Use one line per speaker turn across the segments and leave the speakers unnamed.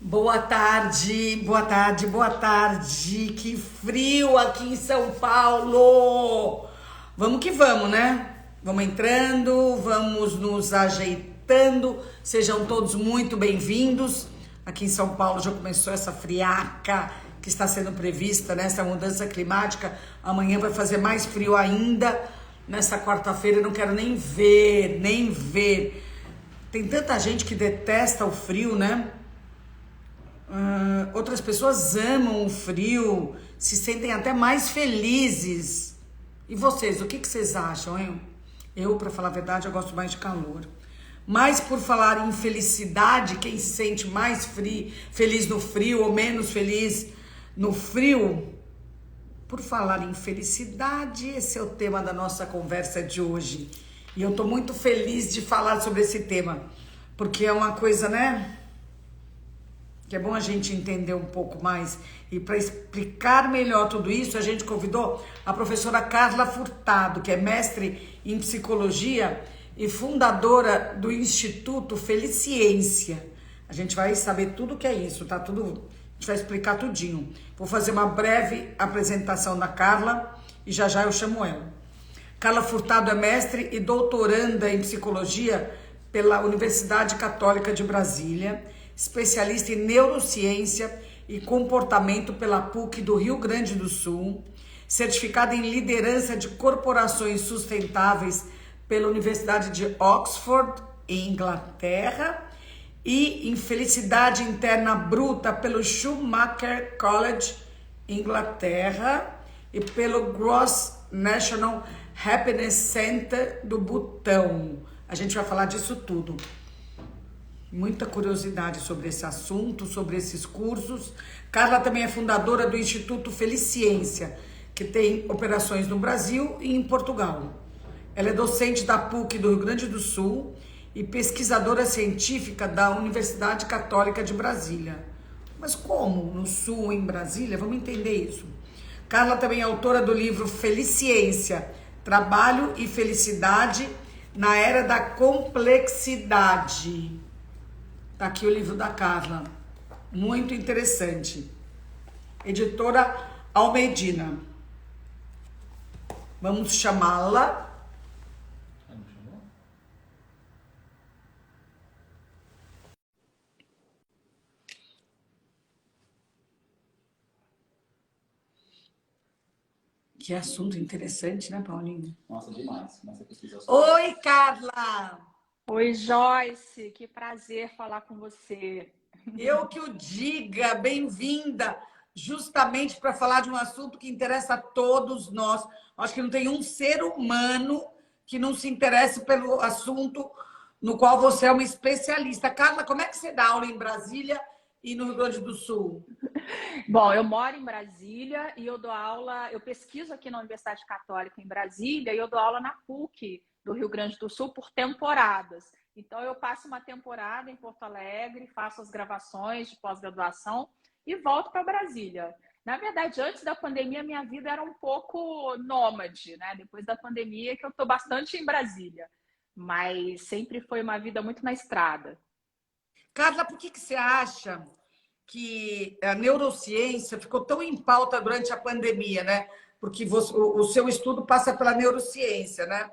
Boa tarde, boa tarde, boa tarde. Que frio aqui em São Paulo. Vamos que vamos, né? Vamos entrando, vamos nos ajeitando. Sejam todos muito bem-vindos. Aqui em São Paulo já começou essa friaca que está sendo prevista, né? Essa mudança climática. Amanhã vai fazer mais frio ainda. Nessa quarta-feira eu não quero nem ver, nem ver. Tem tanta gente que detesta o frio, né? Outras pessoas amam o frio, se sentem até mais felizes. E vocês, o que vocês acham, hein? Eu, para falar a verdade, eu gosto mais de calor. Mas por falar em felicidade, quem se sente mais feliz no frio ou menos feliz no frio? Por falar em felicidade, esse é o tema da nossa conversa de hoje. E eu tô muito feliz de falar sobre esse tema, porque é uma coisa, né? Que é bom a gente entender um pouco mais. E para explicar melhor tudo isso, a gente convidou a professora Carla Furtado, que é mestre em psicologia e fundadora do Instituto Feliciência. A gente vai saber tudo o que é isso, tá? Tudo, a gente vai explicar tudinho. Vou fazer uma breve apresentação da Carla e já eu chamo ela. Carla Furtado é mestre e doutoranda em psicologia pela Universidade Católica de Brasília, especialista em neurociência e comportamento pela PUC do Rio Grande do Sul, certificada em liderança de corporações sustentáveis pela Universidade de Oxford, em Inglaterra, e em felicidade interna bruta pelo Schumacher College, Inglaterra, e pelo Gross National Happiness Center do Butão. A gente vai falar disso tudo. Muita curiosidade sobre esse assunto, sobre esses cursos. Carla também é fundadora do Instituto Feliciência, que tem operações no Brasil e em Portugal. Ela é docente da PUC do Rio Grande do Sul e pesquisadora científica da Universidade Católica de Brasília. Mas como no Sul, em Brasília? Vamos entender isso. Carla também é autora do livro Feliciência, Trabalho e Felicidade na Era da Complexidade. Tá aqui o livro da Carla, muito interessante. Editora Almedina. Vamos chamá-la. Que assunto interessante, né, Paulinha?
Nossa, demais. Começa a pesquisar sobre
Oi, Carla!
Oi, Joyce, que prazer falar com você.
Eu que o diga, bem-vinda, justamente para falar de um assunto que interessa a todos nós. Acho que não tem um ser humano que não se interesse pelo assunto no qual você é uma especialista. Carla, como é que você dá aula em Brasília e no Rio Grande do Sul?
Bom, eu moro em Brasília e eu dou aula, eu pesquiso aqui na Universidade Católica em Brasília e eu dou aula na PUC do Rio Grande do Sul por temporadas. Então, eu passo uma temporada em Porto Alegre, faço as gravações de pós-graduação e volto para Brasília. Na verdade, antes da pandemia, minha vida era um pouco nômade, né? Depois da pandemia, que eu estou bastante em Brasília. Mas sempre foi uma vida muito na estrada.
Carla, por que você acha que a neurociência ficou tão em pauta durante a pandemia, né? Porque o seu estudo passa pela neurociência, né?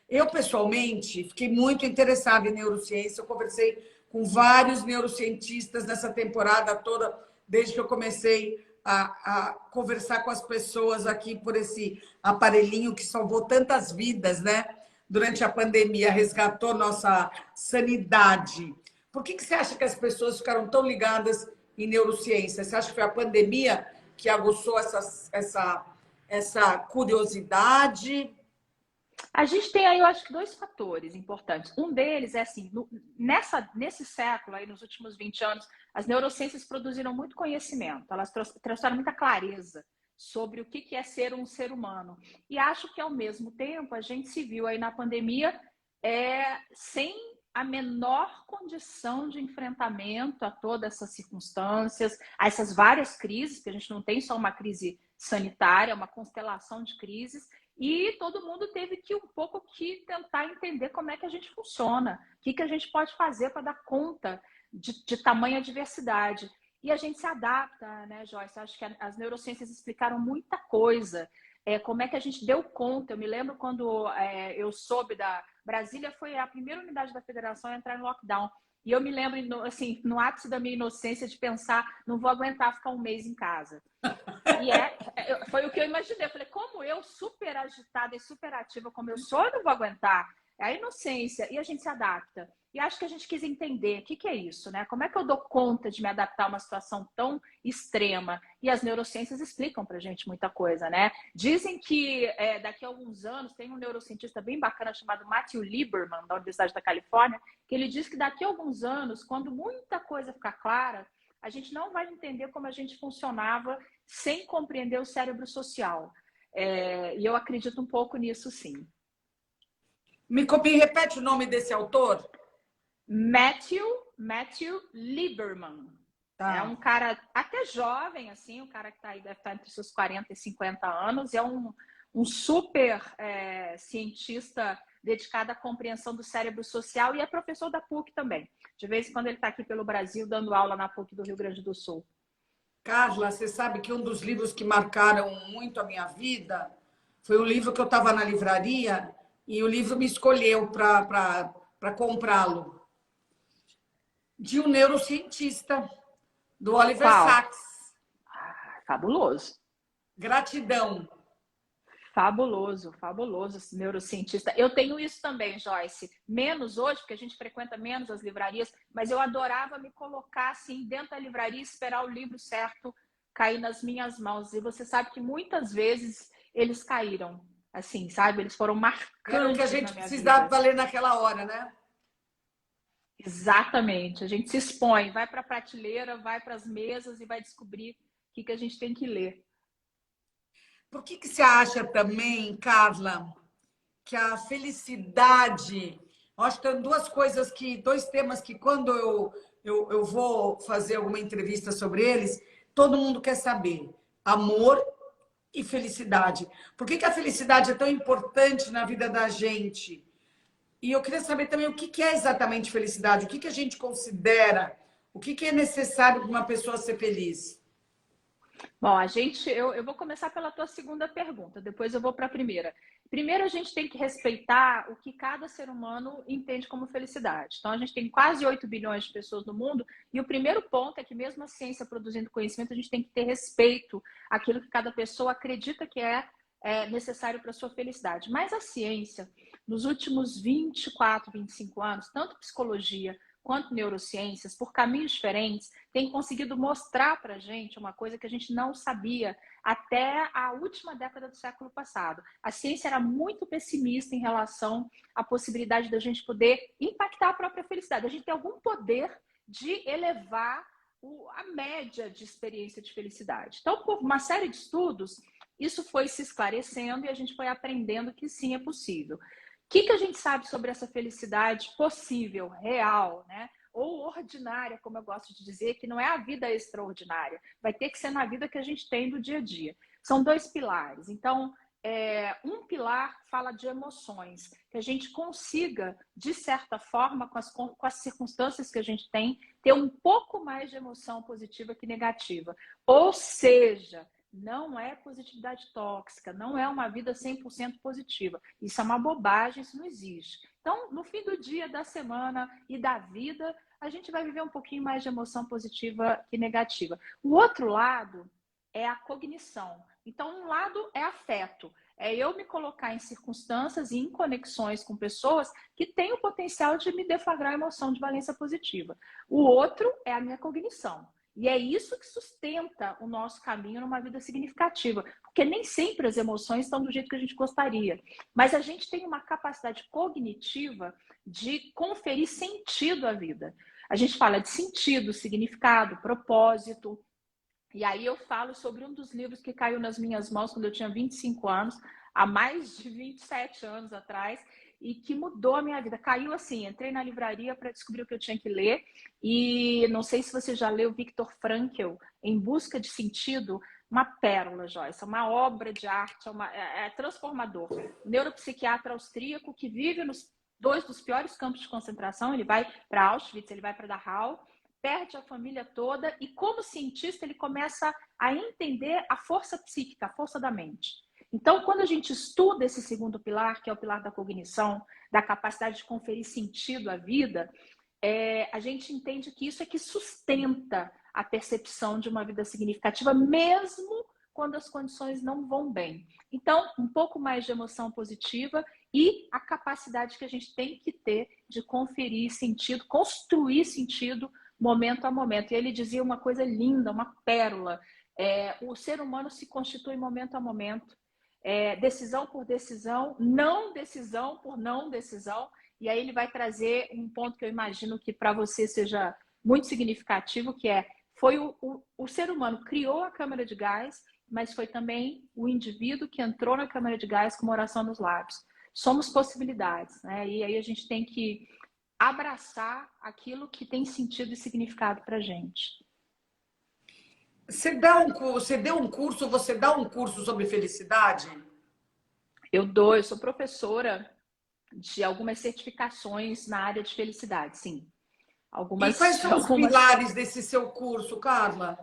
Eu, pessoalmente, fiquei muito interessada em neurociência. Eu conversei com vários neurocientistas nessa temporada toda, desde que eu comecei a conversar com as pessoas aqui por esse aparelhinho que salvou tantas vidas, né? Durante a pandemia, resgatou nossa sanidade. Por que você acha que as pessoas ficaram tão ligadas em neurociência? Você acha que foi a pandemia que aguçou essa curiosidade?
A gente tem aí, eu acho que dois fatores importantes. Um deles é assim, nesse século, aí, nos últimos 20 anos, as neurociências produziram muito conhecimento, elas trouxeram muita clareza sobre o que é ser um ser humano. E acho que, ao mesmo tempo, a gente se viu aí na pandemia sem a menor condição de enfrentamento a todas essas circunstâncias, a essas várias crises, que a gente não tem só uma crise sanitária, uma constelação de crises, e todo mundo teve que um pouco que tentar entender como é que a gente funciona, o que a gente pode fazer para dar conta de tamanha diversidade. E a gente se adapta, né, Joyce? Acho que as neurociências explicaram muita coisa. Como é que a gente deu conta? Eu me lembro quando eu soube da... Brasília foi a primeira unidade da federação a entrar em lockdown. E eu me lembro, assim, no ápice da minha inocência, de pensar, não vou aguentar ficar um mês em casa. E foi o que eu imaginei. Eu falei, como eu, super agitada e super ativa como eu sou, eu não vou aguentar. É a inocência. E a gente se adapta. E acho que a gente quis entender o que é isso, né? Como é que eu dou conta de me adaptar a uma situação tão extrema? E as neurociências explicam pra gente muita coisa, né? Dizem que daqui a alguns anos, tem um neurocientista bem bacana chamado Matthew Lieberman, da Universidade da Califórnia, que ele diz que daqui a alguns anos, quando muita coisa ficar clara, a gente não vai entender como a gente funcionava sem compreender o cérebro social. E eu acredito um pouco nisso, sim.
Me repete o nome desse autor?
Matthew Lieberman.
Tá.
É um cara até jovem, assim, um cara que deve estar entre os seus 40 e 50 anos, é um super cientista dedicado à compreensão do cérebro social e é professor da PUC também. De vez em quando ele está aqui pelo Brasil dando aula na PUC do Rio Grande do Sul.
Carla, você sabe que um dos livros que marcaram muito a minha vida foi o livro que eu estava na livraria e o livro me escolheu para comprá-lo. De um neurocientista, do Oliver
Qual?
Sacks.
Fabuloso.
Gratidão.
Fabuloso, fabuloso esse neurocientista. Eu tenho isso também, Joyce. Menos hoje, porque a gente frequenta menos as livrarias, mas eu adorava me colocar assim dentro da livraria e esperar o livro certo cair nas minhas mãos. E você sabe que muitas vezes eles caíram, assim, sabe? Eles foram marcantes.
Era o que a gente precisava ler naquela hora, né?
Exatamente. A gente se expõe, vai para a prateleira, vai para as mesas e vai descobrir o que a gente tem que ler.
Por que você acha também, Carla, que a felicidade... Eu acho que tem dois temas que quando eu vou fazer alguma entrevista sobre eles, todo mundo quer saber. Amor e felicidade. Por que a felicidade é tão importante na vida da gente? E eu queria saber também o que é exatamente felicidade, o que a gente considera, o que é necessário para uma pessoa ser feliz.
Bom, eu vou começar pela tua segunda pergunta, depois eu vou para a primeira. Primeiro, a gente tem que respeitar o que cada ser humano entende como felicidade. Então, a gente tem quase 8 bilhões de pessoas no mundo, e o primeiro ponto é que, mesmo a ciência produzindo conhecimento, a gente tem que ter respeito àquilo que cada pessoa acredita que é necessário para a sua felicidade. Mas a ciência, nos últimos 24, 25 anos, tanto psicologia quanto neurociências, por caminhos diferentes, tem conseguido mostrar para a gente uma coisa que a gente não sabia até a última década do século passado. A ciência era muito pessimista em relação à possibilidade da gente poder impactar a própria felicidade. A gente tem algum poder de elevar a média de experiência de felicidade. Então, por uma série de estudos, isso foi se esclarecendo e a gente foi aprendendo que sim, é possível. O que a gente sabe sobre essa felicidade possível, real, né? Ou ordinária, como eu gosto de dizer, que não é a vida extraordinária. Vai ter que ser na vida que a gente tem do dia a dia. São dois pilares. Então, um pilar fala de emoções, que a gente consiga, de certa forma, com as circunstâncias que a gente tem, ter um pouco mais de emoção positiva que negativa. Ou seja, não é positividade tóxica, não é uma vida 100% positiva. Isso é uma bobagem, isso não existe. Então, no fim do dia, da semana e da vida, a gente vai viver um pouquinho mais de emoção positiva que negativa. O outro lado é a cognição. Então, um lado é afeto. É eu me colocar em circunstâncias e em conexões com pessoas que têm o potencial de me deflagrar a emoção de valência positiva. O outro é a minha cognição. E é isso que sustenta o nosso caminho numa vida significativa, porque nem sempre as emoções estão do jeito que a gente gostaria. Mas a gente tem uma capacidade cognitiva de conferir sentido à vida. A gente fala de sentido, significado, propósito. E aí eu falo sobre um dos livros que caiu nas minhas mãos quando eu tinha 25 anos, há mais de 27 anos atrás, e que mudou a minha vida. Caiu assim, entrei na livraria para descobrir o que eu tinha que ler, e não sei se você já leu Viktor Frankl, Em Busca de Sentido, uma pérola, Joyce, uma obra de arte, é transformador. Neuropsiquiatra austríaco que vive nos 2 dos piores campos de concentração, ele vai para Auschwitz, ele vai para Dachau, perde a família toda e, como cientista, ele começa a entender a força psíquica, a força da mente. Então, quando a gente estuda esse segundo pilar, que é o pilar da cognição, da capacidade de conferir sentido à vida, a gente entende que isso é que sustenta a percepção de uma vida significativa, mesmo quando as condições não vão bem. Então, um pouco mais de emoção positiva e a capacidade que a gente tem que ter de conferir sentido, construir sentido momento a momento. E ele dizia uma coisa linda, uma pérola. O ser humano se constitui momento a momento, decisão por decisão, não decisão por não decisão. E aí ele vai trazer um ponto que eu imagino que para você seja muito significativo, que foi o ser humano criou a câmara de gás, mas foi também o indivíduo que entrou na câmara de gás com uma oração nos lábios. Somos possibilidades, né? E aí a gente tem que abraçar aquilo que tem sentido e significado para a gente.
Você deu um curso, você dá um curso sobre felicidade?
Eu sou professora de algumas certificações na área de felicidade, sim.
E quais são os pilares desse seu curso, Carla?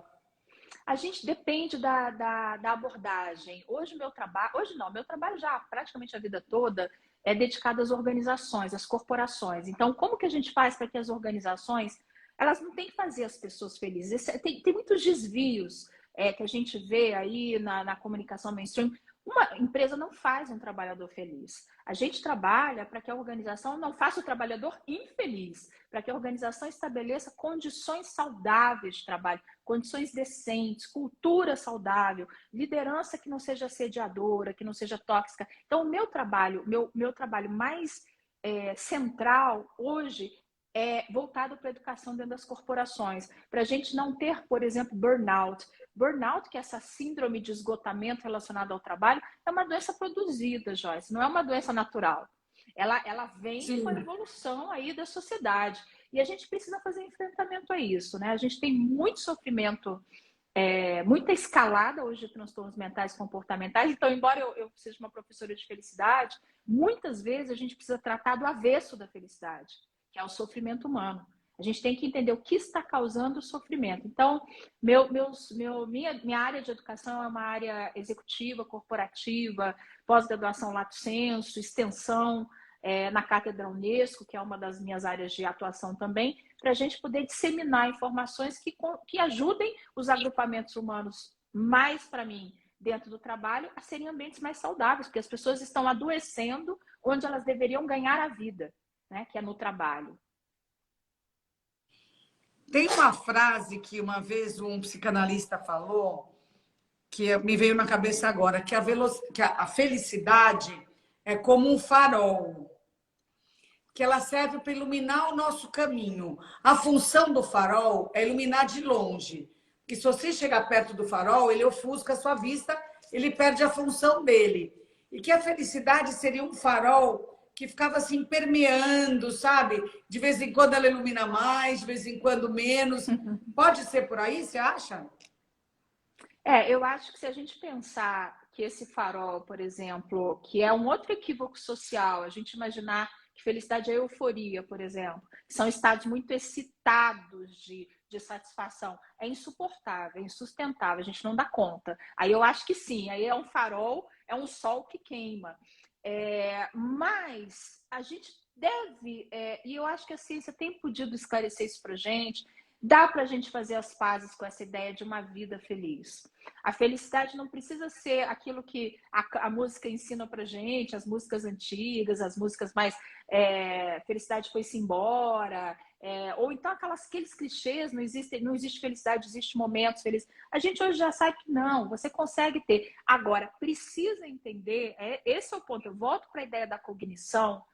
A gente depende da abordagem. Meu trabalho já praticamente a vida toda é dedicado às organizações, às corporações. Então, como que a gente faz para que as organizações, elas não têm que fazer as pessoas felizes? Tem muitos desvios que a gente vê aí na comunicação mainstream. Uma empresa não faz um trabalhador feliz. A gente trabalha para que a organização não faça o trabalhador infeliz, para que a organização estabeleça condições saudáveis de trabalho, condições decentes, cultura saudável, liderança que não seja assediadora, que não seja tóxica. Então, o meu trabalho mais central hoje é voltado para a educação dentro das corporações, para a gente não ter, por exemplo, burnout. Burnout, que é essa síndrome de esgotamento relacionada ao trabalho, é uma doença produzida, Joyce, não é uma doença natural. Ela vem
Sim.
com a evolução aí da sociedade. E a gente precisa fazer enfrentamento a isso, né? A gente tem muito sofrimento, muita escalada hoje de transtornos mentais e comportamentais. Então, embora eu seja uma professora de felicidade, muitas vezes a gente precisa tratar do avesso da felicidade, que é o sofrimento humano. A gente tem que entender o que está causando o sofrimento. Então, minha área de educação é uma área executiva, corporativa, pós-graduação lato sensu, extensão na Cátedra Unesco, que é uma das minhas áreas de atuação também, para a gente poder disseminar informações que ajudem os agrupamentos humanos, mais para mim, dentro do trabalho, a serem ambientes mais saudáveis, porque as pessoas estão adoecendo onde elas deveriam ganhar a vida, né, que é no trabalho.
Tem uma frase que uma vez um psicanalista falou, que me veio na cabeça agora, que a felicidade é como um farol, que ela serve para iluminar o nosso caminho. A função do farol é iluminar de longe, porque se você chegar perto do farol, ele ofusca a sua vista, ele perde a função dele. E que a felicidade seria um farol que ficava assim permeando, sabe? De vez em quando ela ilumina mais, de vez em quando menos. Pode ser por aí, você acha?
Eu acho que se a gente pensar que esse farol, por exemplo, que é um outro equívoco social, a gente imaginar que felicidade é euforia, por exemplo, que são estados muito excitados de satisfação, é insuportável, é insustentável, a gente não dá conta. Aí eu acho que sim, aí é um farol, é um sol que queima. Mas a gente deve, e eu acho que a ciência tem podido esclarecer isso para a gente, dá para a gente fazer as pazes com essa ideia de uma vida feliz. A felicidade não precisa ser aquilo que a música ensina para a gente, as músicas antigas, as músicas mais felicidade foi-se embora, ou então aqueles clichês, não existe felicidade, existe momentos felizes. A gente hoje já sabe que não, você consegue ter. Agora, precisa entender, esse é o ponto, eu volto para a ideia da cognição,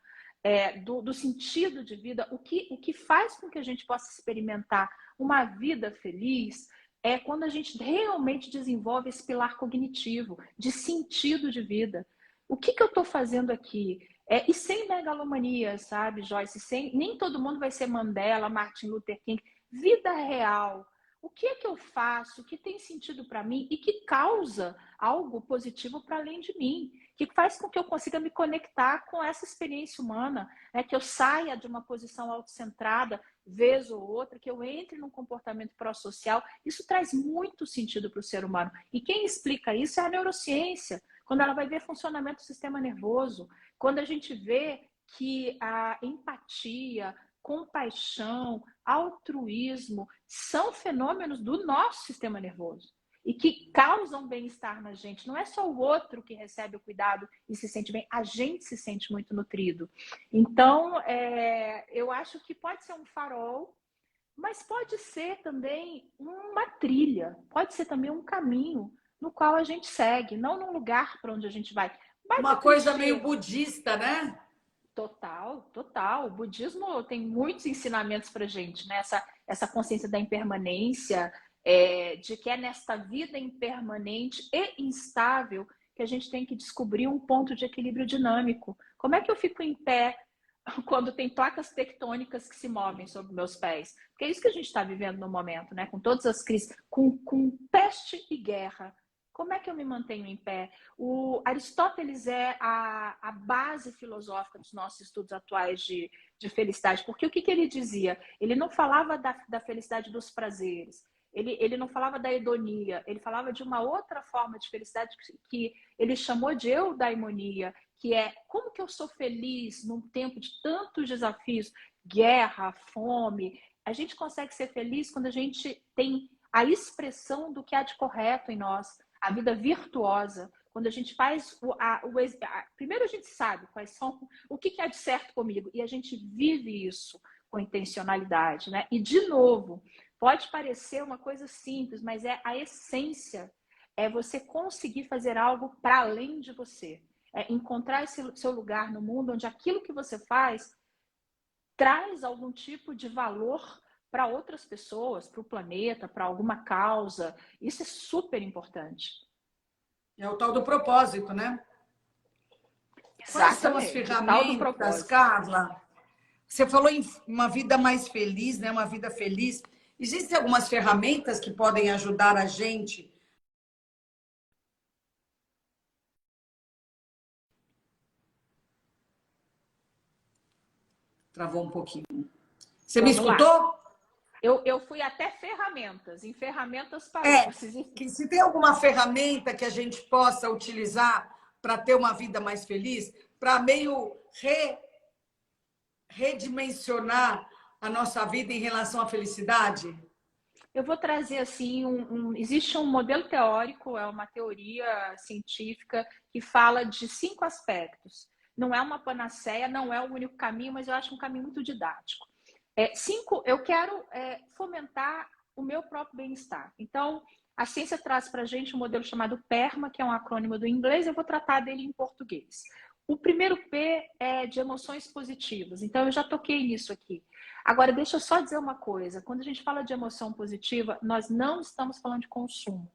do sentido de vida, o que faz com que a gente possa experimentar uma vida feliz é quando a gente realmente desenvolve esse pilar cognitivo de sentido de vida. O que eu estou fazendo aqui? E sem megalomania, sabe, Joyce? Nem todo mundo vai ser Mandela, Martin Luther King. Vida real. O que é que eu faço? O que tem sentido para mim e que causa algo positivo para além de mim? Que faz com que eu consiga me conectar com essa experiência humana, que eu saia de uma posição autocentrada vez ou outra, que eu entre num comportamento pró-social. Isso traz muito sentido para o ser humano. E quem explica isso é a neurociência, quando ela vai ver funcionamento do sistema nervoso, quando a gente vê que a empatia, compaixão, altruísmo são fenômenos do nosso sistema nervoso e que causam bem-estar na gente. Não é só o outro que recebe o cuidado e se sente bem, a gente se sente muito nutrido. Então, eu acho que pode ser um farol, mas pode ser também uma trilha, pode ser também um caminho no qual a gente segue, não num lugar para onde a gente vai.
Uma coisa meio budista, né?
Total, total. O budismo tem muitos ensinamentos para gente, né? Essa consciência da impermanência, de que é nesta vida impermanente e instável que a gente tem que descobrir um ponto de equilíbrio dinâmico. Como é que eu fico em pé quando tem placas tectônicas que se movem sobre meus pés? Porque é isso que a gente está vivendo no momento, né? Com todas as crises, com peste e guerra. Como é que eu me mantenho em pé? O Aristóteles é a base filosófica dos nossos estudos atuais de felicidade, porque o que ele dizia? Ele não falava da felicidade dos prazeres, ele não falava da hedonia, ele falava de uma outra forma de felicidade que ele chamou de eudaimonia, que é como que eu sou feliz num tempo de tantos desafios, guerra, fome. A gente consegue ser feliz quando a gente tem a expressão do que há de correto em nós, a vida virtuosa, quando a gente faz primeiro a gente sabe quais são, o que há de certo comigo, e a gente vive isso com intencionalidade, né? E de novo, pode parecer uma coisa simples, mas é a essência, é você conseguir fazer algo para além de você, é encontrar esse seu lugar no mundo onde aquilo que você faz traz algum tipo de valor para outras pessoas, para o planeta, para alguma causa. Isso é super importante.
É o tal do propósito, né?
Exatamente.
Quais são as ferramentas, Carla? Você falou em uma vida mais feliz, né? Uma vida feliz. Existem algumas ferramentas que podem ajudar a gente? Travou um pouquinho. Você me escutou?
Eu fui até ferramentas, em ferramentas parou-se.
Que se tem alguma ferramenta que a gente possa utilizar para ter uma vida mais feliz, para meio redimensionar a nossa vida em relação à felicidade?
Eu vou trazer assim, existe um modelo teórico, é uma teoria científica que fala de 5 aspectos. Não é uma panaceia, não é o único caminho, mas eu acho um caminho muito didático. 5, eu quero fomentar o meu próprio bem-estar. Então, a ciência traz para a gente um modelo chamado PERMA, que é um acrônimo do inglês, eu vou tratar dele em português. O primeiro P é de emoções positivas, então eu já toquei nisso aqui. Agora, deixa eu só dizer uma coisa, quando a gente fala de emoção positiva, nós não estamos falando de consumo.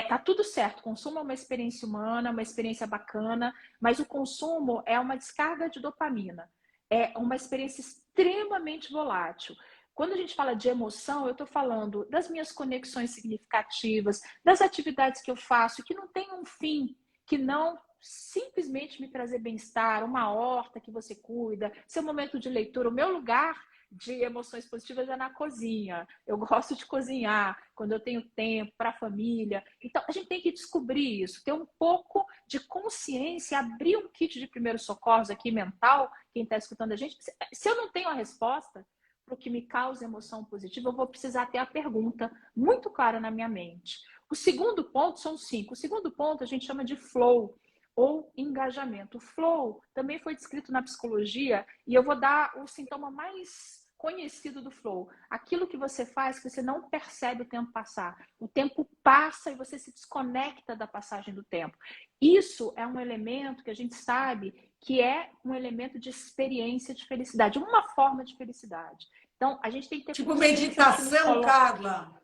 Tá tudo certo, consumo é uma experiência humana, uma experiência bacana, mas o consumo é uma descarga de dopamina. É uma experiência extremamente volátil. Quando a gente fala de emoção, eu estou falando das minhas conexões significativas, das atividades que eu faço, que não tem um fim, que não simplesmente me trazer bem-estar, uma horta que você cuida, seu momento de leitura. O meu lugar de emoções positivas é na cozinha. Eu gosto de cozinhar quando eu tenho tempo para a família. Então, a gente tem que descobrir isso, ter um pouco de consciência, abrir um kit de primeiros socorros aqui mental, quem está escutando a gente. Se eu não tenho a resposta para o que me causa emoção positiva, eu vou precisar ter a pergunta muito clara na minha mente. O segundo ponto são 5. O segundo ponto a gente chama de flow, ou engajamento. O flow também foi descrito na psicologia e eu vou dar o sintoma mais conhecido do flow. Aquilo que você faz que você não percebe o tempo passar. O tempo passa e você se desconecta da passagem do tempo. Isso é um elemento que a gente sabe que é um elemento de experiência de felicidade, uma forma de felicidade. Então, a gente tem que ter
tipo meditação, Carla?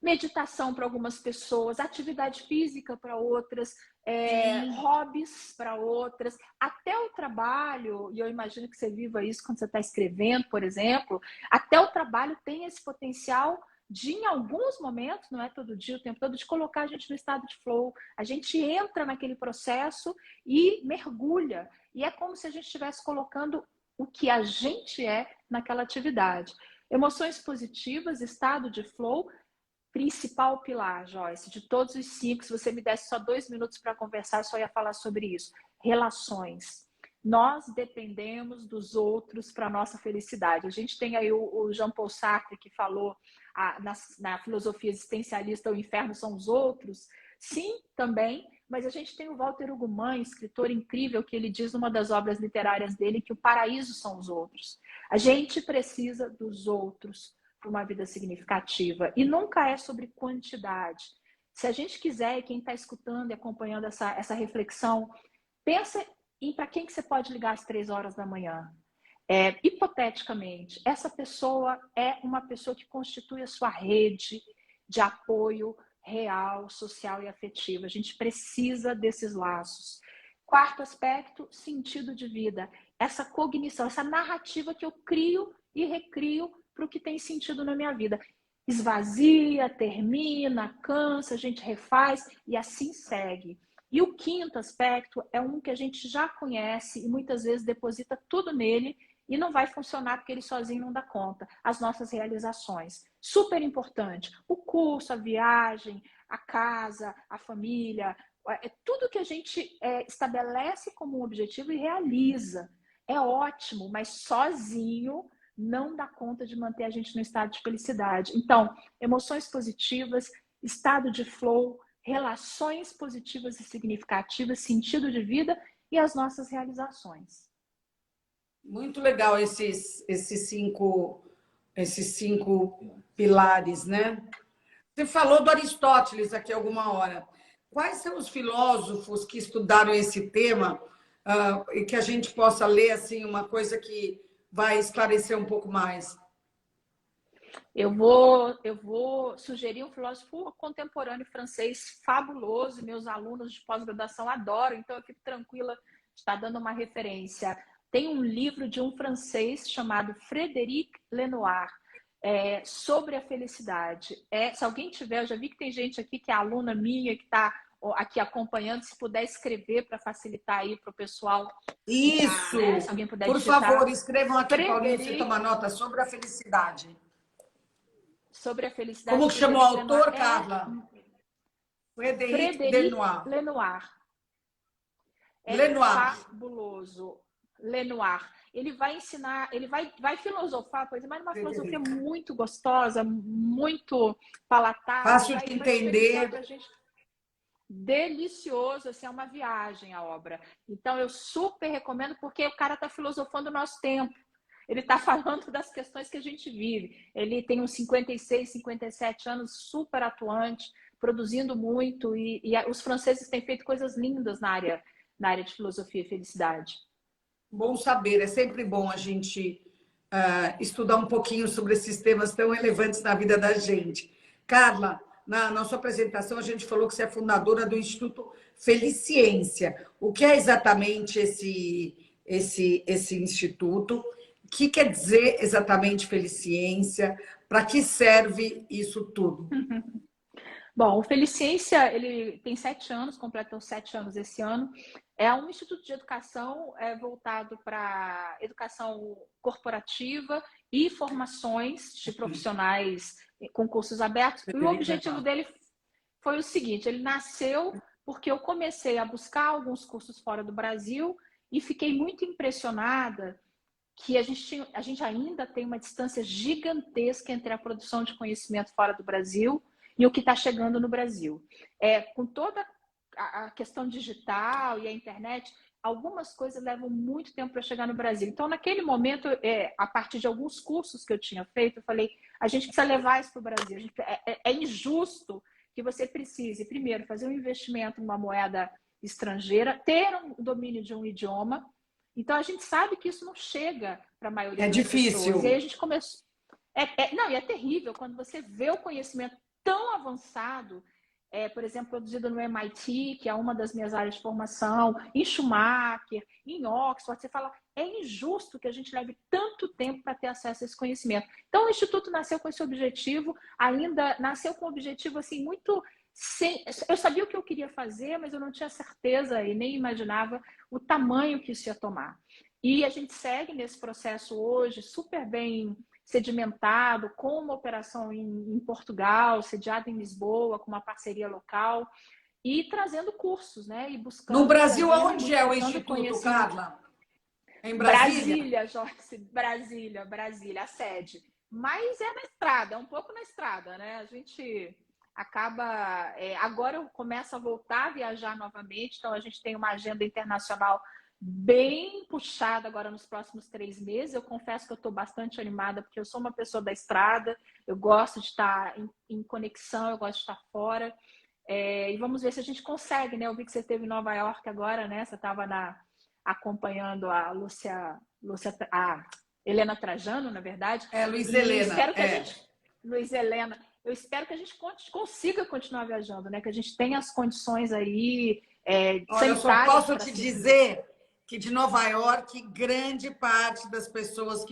Meditação para algumas pessoas, atividade física para outras, hobbies para outras, até o trabalho, e eu imagino que você viva isso quando você está escrevendo, por exemplo, até o trabalho tem esse potencial de, em alguns momentos, não é todo dia, o tempo todo, de colocar a gente no estado de flow. A gente entra naquele processo e mergulha. E é como se a gente estivesse colocando o que a gente é naquela atividade. Emoções positivas, estado de flow, principal pilar, Joyce, de todos os 5, se você me desse só 2 minutos para conversar, eu só ia falar sobre isso. Relações. Nós dependemos dos outros para a nossa felicidade. A gente tem aí o Jean-Paul Sartre que falou na filosofia existencialista, o inferno são os outros. Sim, também, mas a gente tem o Walter Ugumãe, escritor incrível, que ele diz numa das obras literárias dele que o paraíso são os outros. A gente precisa dos outros para uma vida significativa. E nunca é sobre quantidade. Se a gente quiser, e quem está escutando e acompanhando essa reflexão, pensa em para quem que você pode ligar às 3 horas da manhã. Hipoteticamente, essa pessoa é uma pessoa que constitui a sua rede de apoio real, social e afetivo. A gente precisa desses laços. Quarto aspecto, sentido de vida. Essa cognição, essa narrativa que eu crio e recrio para o que tem sentido na minha vida. Esvazia, termina, cansa, a gente refaz e assim segue. E o quinto aspecto é um que a gente já conhece e muitas vezes deposita tudo nele e não vai funcionar porque ele sozinho não dá conta. As nossas realizações. Super importante. O curso, a viagem, a casa, a família, tudo que a gente estabelece como um objetivo e realiza. É ótimo, mas sozinho não dá conta de manter a gente no estado de felicidade. Então, emoções positivas, estado de flow, relações positivas e significativas, sentido de vida e as nossas realizações.
Muito legal esses cinco pilares, né? Você falou do Aristóteles aqui alguma hora. Quais são os filósofos que estudaram esse tema e que a gente possa ler assim uma coisa que vai esclarecer um pouco mais?
Eu vou sugerir um filósofo contemporâneo francês fabuloso, meus alunos de pós-graduação adoram, então eu fico tranquila de estar dando uma referência. Tem um livro de um francês chamado Frédéric Lenoir, sobre a felicidade. Se alguém tiver, eu já vi que tem gente aqui que é aluna minha, que está aqui acompanhando, se puder escrever para facilitar aí para o pessoal.
Isso!
Né? Se alguém puder
Por
digitar.
favor, escrevam aqui,
Frédéric,
Paulinho, você toma nota sobre a felicidade.
Sobre a felicidade.
Como que chama o autor, Carla?
Frédéric Lenoir.
Lenoir.
Fabuloso. Lenoir. Ele vai ensinar, ele vai filosofar, mas uma filosofia muito gostosa, muito palatável.
Fácil de entender.
Delicioso, assim, é uma viagem a obra. Então, eu super recomendo, porque o cara está filosofando o nosso tempo. Ele está falando das questões que a gente vive. Ele tem uns 56, 57 anos, super atuante, produzindo muito, e os franceses têm feito coisas lindas na área de filosofia e felicidade.
Bom saber, é sempre bom a gente estudar um pouquinho sobre esses temas tão relevantes na vida da gente. Carla, na sua apresentação a gente falou que você é fundadora do Instituto Feliciência. O que é exatamente esse instituto? O que quer dizer exatamente Feliciência? Para que serve isso tudo?
Bom, o Feliciência, ele tem 7 anos, completou 7 anos esse ano. É um instituto de educação voltado para educação corporativa e formações de profissionais com cursos abertos. E o objetivo dele foi o seguinte, ele nasceu porque eu comecei a buscar alguns cursos fora do Brasil e fiquei muito impressionada que a gente ainda tem uma distância gigantesca entre a produção de conhecimento fora do Brasil e o que está chegando no Brasil. Com toda a questão digital e a internet, algumas coisas levam muito tempo para chegar no Brasil. Então, naquele momento, a partir de alguns cursos que eu tinha feito, eu falei, a gente precisa levar isso para o Brasil. É injusto que você precise, primeiro, fazer um investimento em uma moeda estrangeira, ter um domínio de um idioma. Então, a gente sabe que isso não chega para a maioria das
difícil.
pessoas. E aí a gente começou... Não, e é terrível quando você vê o conhecimento tão avançado, por exemplo, produzido no MIT, que é uma das minhas áreas de formação, em Schumacher, em Oxford, você fala, é injusto que a gente leve tanto tempo para ter acesso a esse conhecimento. Então, o Instituto nasceu com esse objetivo, ainda nasceu com um objetivo assim, muito... Eu sabia o que eu queria fazer, mas eu não tinha certeza e nem imaginava o tamanho que isso ia tomar. E a gente segue nesse processo hoje super bem sedimentado, com uma operação em Portugal, sediada em Lisboa, com uma parceria local, e trazendo cursos, né? E
No
buscando,
Brasil,
trazendo,
aonde é o
multiplicando
Instituto,
conhecimento.
Carla? Em Brasília?
Brasília, Joyce, Brasília, a sede. Mas é na estrada, é um pouco na estrada, né? A gente acaba. Agora eu começo a voltar a viajar novamente, então a gente tem uma agenda internacional bem puxada agora nos próximos 3 meses. Eu confesso que eu estou bastante animada, porque eu sou uma pessoa da estrada, eu gosto de estar em conexão, eu gosto de estar fora. E vamos ver se a gente consegue, né? Eu vi que você esteve em Nova York agora, né? Você estava acompanhando a a Helena Trajano, na verdade.
Luiz
E
Helena,
espero que a gente, Luiz Helena, eu espero que a gente consiga continuar viajando, né? Que a gente tenha as condições aí
olha, eu só
sanitárias
posso
para
te
seguir.
dizer que de Nova York, grande parte das pessoas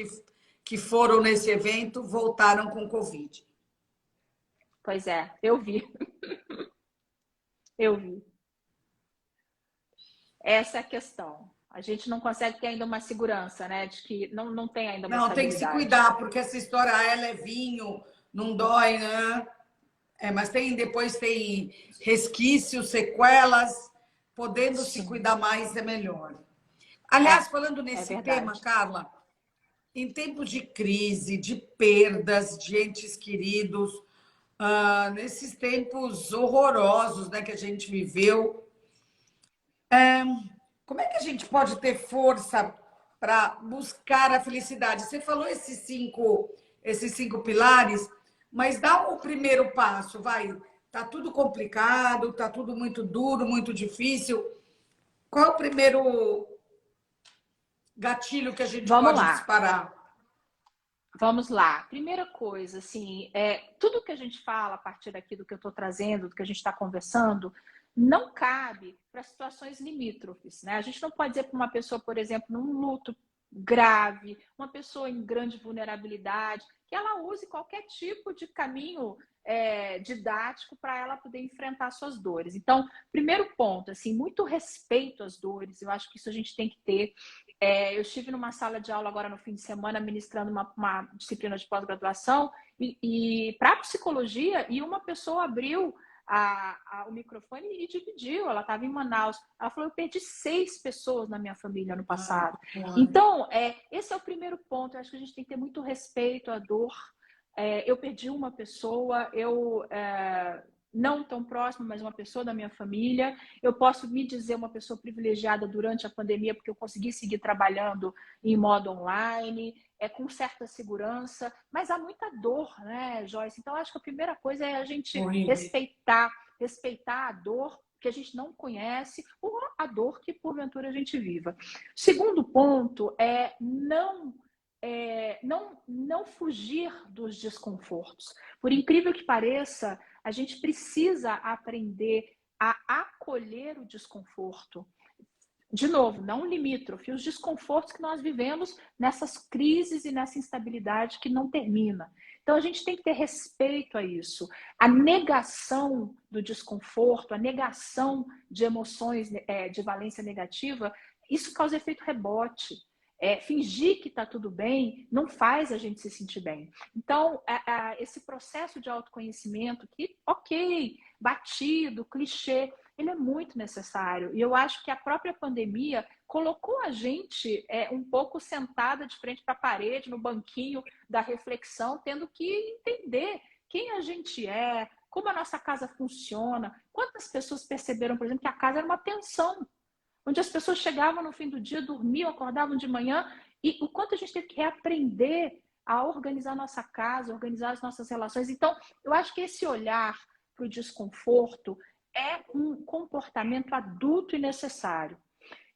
que foram nesse evento voltaram com Covid.
Pois é, eu vi. Eu vi. Essa é a questão. A gente não consegue ter ainda uma segurança, né? De que não tem ainda uma
Não, tem que se
estabilidade.
cuidar, porque essa história é levinho, não dói, né? Mas depois tem resquícios, sequelas, podendo se
Sim,
cuidar mais é melhor. Aliás, falando
é
nesse tema,
verdade.
Carla, em tempos de crise, de perdas de entes queridos, nesses tempos horrorosos, né, que a gente viveu, como é que a gente pode ter força para buscar a felicidade? Você falou esses cinco pilares, mas dá o primeiro passo, vai. Tá tudo complicado, tá tudo muito duro, muito difícil. Qual é o primeiro gatilho que a gente
Vamos
pode
lá.
disparar?
Vamos lá. Primeira coisa, assim, tudo que a gente fala a partir daqui do que eu estou trazendo, do que a gente está conversando, não cabe para situações limítrofes, né? A gente não pode dizer para uma pessoa, por exemplo, num luto grave, uma pessoa em grande vulnerabilidade, que ela use qualquer tipo de caminho didático para ela poder enfrentar suas dores. Então, primeiro ponto, assim, muito respeito às dores. Eu acho que isso a gente tem que ter. Eu estive numa sala de aula agora no fim de semana ministrando uma disciplina de pós-graduação e para psicologia, e uma pessoa abriu o microfone e dividiu. Ela estava em Manaus. Ela falou: eu perdi 6 pessoas na minha família ano passado. Então, esse é o primeiro ponto. Eu acho que a gente tem que ter muito respeito à dor. Eu perdi uma pessoa, não tão próxima, mas uma pessoa da minha família. Eu posso me dizer uma pessoa privilegiada durante a pandemia, porque eu consegui seguir trabalhando em modo online, com certa segurança, mas há muita dor, né, Joyce? Então, acho que a primeira coisa é a gente respeitar a dor que a gente não conhece ou a dor que, porventura, a gente viva. Segundo ponto é não fugir dos desconfortos. Por incrível que pareça, a gente precisa aprender a acolher o desconforto. De novo, não limítrofe, os desconfortos que nós vivemos nessas crises e nessa instabilidade que não termina. Então, a gente tem que ter respeito a isso. A negação do desconforto, a negação de emoções de valência negativa, isso causa efeito rebote. Fingir que está tudo bem não faz a gente se sentir bem. Então, esse processo de autoconhecimento, que, ok, batido, clichê, ele é muito necessário. E eu acho que a própria pandemia colocou a gente um pouco sentada de frente para a parede, no banquinho da reflexão, tendo que entender quem a gente é, como a nossa casa funciona. Quantas pessoas perceberam, por exemplo, que a casa era uma tensão, onde as pessoas chegavam no fim do dia, dormiam, acordavam de manhã, e o quanto a gente teve que reaprender a organizar a nossa casa, organizar as nossas relações. Então, eu acho que esse olhar para o desconforto é um comportamento adulto e necessário.